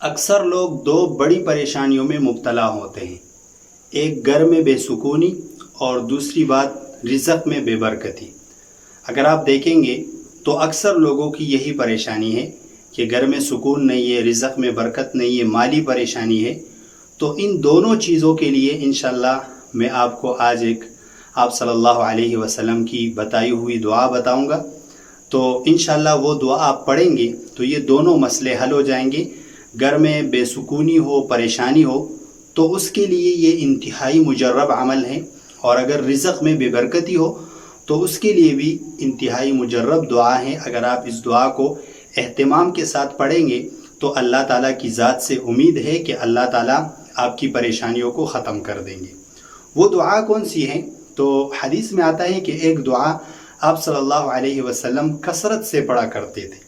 اکثر لوگ دو بڑی پریشانیوں میں مبتلا ہوتے ہیں، ایک گھر میں بے سکونی اور دوسری بات رزق میں بے برکتی۔ اگر آپ دیکھیں گے تو اکثر لوگوں کی یہی پریشانی ہے کہ گھر میں سکون نہیں ہے، رزق میں برکت نہیں ہے، مالی پریشانی ہے۔ تو ان دونوں چیزوں کے لیے انشاءاللہ میں آپ کو آج ایک آپ صلی اللہ علیہ وسلم کی بتائی ہوئی دعا بتاؤں گا۔ تو انشاءاللہ وہ دعا آپ پڑھیں گے تو یہ دونوں مسئلے حل ہو جائیں گے۔ گھر میں بے سکونی ہو، پریشانی ہو تو اس کے لیے یہ انتہائی مجرب عمل ہے، اور اگر رزق میں بے برکتی ہو تو اس کے لیے بھی انتہائی مجرب دعا ہے۔ اگر آپ اس دعا کو اہتمام کے ساتھ پڑھیں گے تو اللہ تعالیٰ کی ذات سے امید ہے کہ اللہ تعالیٰ آپ کی پریشانیوں کو ختم کر دیں گے۔ وہ دعا کون سی ہے؟ تو حدیث میں آتا ہے کہ ایک دعا آپ صلی اللہ علیہ وسلم کثرت سے پڑھا کرتے تھے،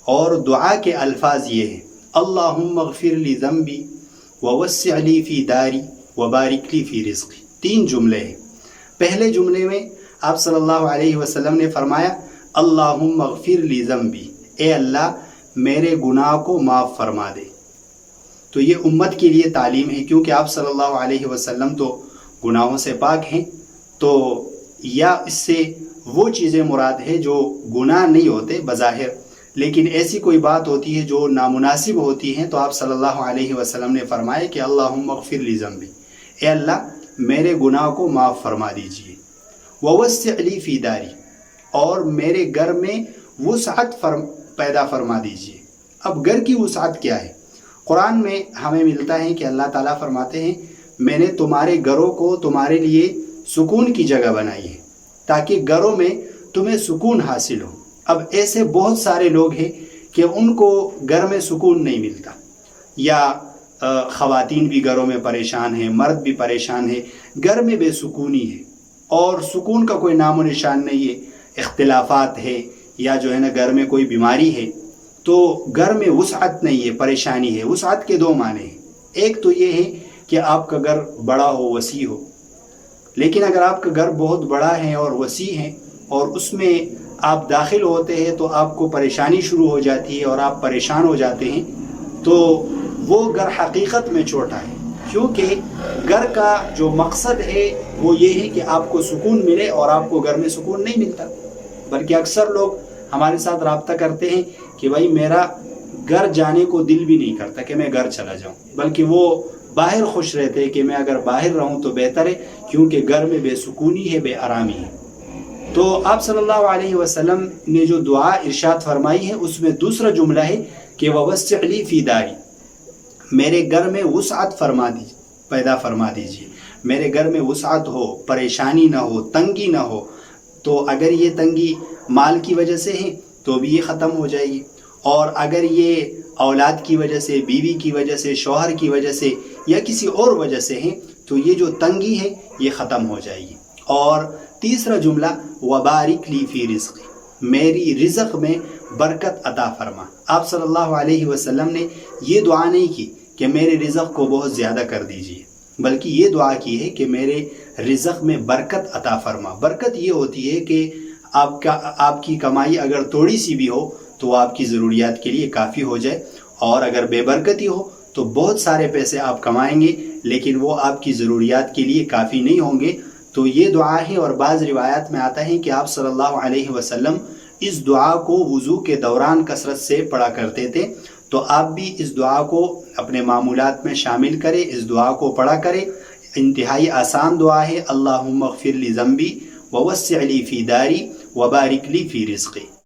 اور دعا کے الفاظ یہ ہیں: اللہم اغفر لی ذنبی ووسع لی فی داری وبارک لی فی رزقی۔ 3 جملے ہیں۔ پہلے جملے میں آپ صلی اللہ علیہ وسلم نے فرمایا اللہم اغفر لی ذنبی، اے اللہ میرے گناہ کو معاف فرما دے۔ تو یہ امت کے لیے تعلیم ہے، کیونکہ آپ صلی اللہ علیہ وسلم تو گناہوں سے پاک ہیں، تو یا اس سے وہ چیزیں مراد ہے جو گناہ نہیں ہوتے بظاہر، لیکن ایسی کوئی بات ہوتی ہے جو نامناسب ہوتی ہیں، تو آپ صلی اللہ علیہ وسلم نے فرمایا کہ اللہم اغفر لی ذنبی، اے اللہ میرے گناہ کو معاف فرما دیجئے، ووسع لی فی داری، اور میرے گھر میں وسعت پیدا فرما دیجئے۔ اب گھر کی وسعت کیا ہے؟ قرآن میں ہمیں ملتا ہے کہ اللہ تعالیٰ فرماتے ہیں میں نے تمہارے گھروں کو تمہارے لیے سکون کی جگہ بنائی ہے، تاکہ گھروں میں تمہیں سکون حاصل ہو۔ اب ایسے بہت سارے لوگ ہیں کہ ان کو گھر میں سکون نہیں ملتا، یا خواتین بھی گھروں میں پریشان ہیں، مرد بھی پریشان ہے، گھر میں بے سکونی ہے، اور سکون کا کوئی نام و نشان نہیں ہے، اختلافات ہے، یا جو ہے نا گھر میں کوئی بیماری ہے، تو گھر میں وسعت نہیں ہے، پریشانی ہے۔ وسعت کے 2 معنی ہیں، ایک تو یہ ہے کہ آپ کا گھر بڑا ہو، وسیع ہو، لیکن اگر آپ کا گھر بہت بڑا ہے اور وسیع ہے اور اس میں آپ داخل ہوتے ہیں تو آپ کو پریشانی شروع ہو جاتی ہے اور آپ پریشان ہو جاتے ہیں، تو وہ گھر حقیقت میں چھوٹا ہے، کیونکہ گھر کا جو مقصد ہے وہ یہ ہے کہ آپ کو سکون ملے، اور آپ کو گھر میں سکون نہیں ملتا۔ بلکہ اکثر لوگ ہمارے ساتھ رابطہ کرتے ہیں کہ بھائی میرا گھر جانے کو دل بھی نہیں کرتا کہ میں گھر چلا جاؤں، بلکہ وہ باہر خوش رہتے ہیں کہ میں اگر باہر رہوں تو بہتر ہے، کیونکہ گھر میں بے سکونی ہے، بے آرامی ہے۔ تو آپ صلی اللہ علیہ وسلم نے جو دعا ارشاد فرمائی ہے اس میں دوسرا جملہ ہے کہ ووسع لی فی داری، میرے گھر میں وسعت پیدا فرما دیجیے، میرے گھر میں وسعت ہو، پریشانی نہ ہو، تنگی نہ ہو۔ تو اگر یہ تنگی مال کی وجہ سے ہے تو بھی یہ ختم ہو جائے گی، اور اگر یہ اولاد کی وجہ سے، بیوی کی وجہ سے، شوہر کی وجہ سے، یا کسی اور وجہ سے ہے تو یہ جو تنگی ہے یہ ختم ہو جائے گی۔ اور تیسرا جملہ وبارک لی فی رزقی، میری رزق میں برکت عطا فرما۔ آپ صلی اللہ علیہ وسلم نے یہ دعا نہیں کی کہ میرے رزق کو بہت زیادہ کر دیجیے، بلکہ یہ دعا کی ہے کہ میرے رزق میں برکت عطا فرما۔ برکت یہ ہوتی ہے کہ آپ کی کمائی اگر تھوڑی سی بھی ہو تو وہ آپ کی ضروریات کے لیے کافی ہو جائے، اور اگر بے برکتی ہو تو بہت سارے پیسے آپ کمائیں گے لیکن وہ آپ کی ضروریات کے لیے کافی نہیں ہوں گے۔ تو یہ دعا ہے، اور بعض روایات میں آتا ہے کہ آپ صلی اللہ علیہ وسلم اس دعا کو وضو کے دوران کثرت سے پڑھا کرتے تھے۔ تو آپ بھی اس دعا کو اپنے معمولات میں شامل کریں، اس دعا کو پڑھا کریں۔ انتہائی آسان دعا ہے، اللہم اغفر لی ذنبی ووسع لی فی داری وبارک لی فی رزقی۔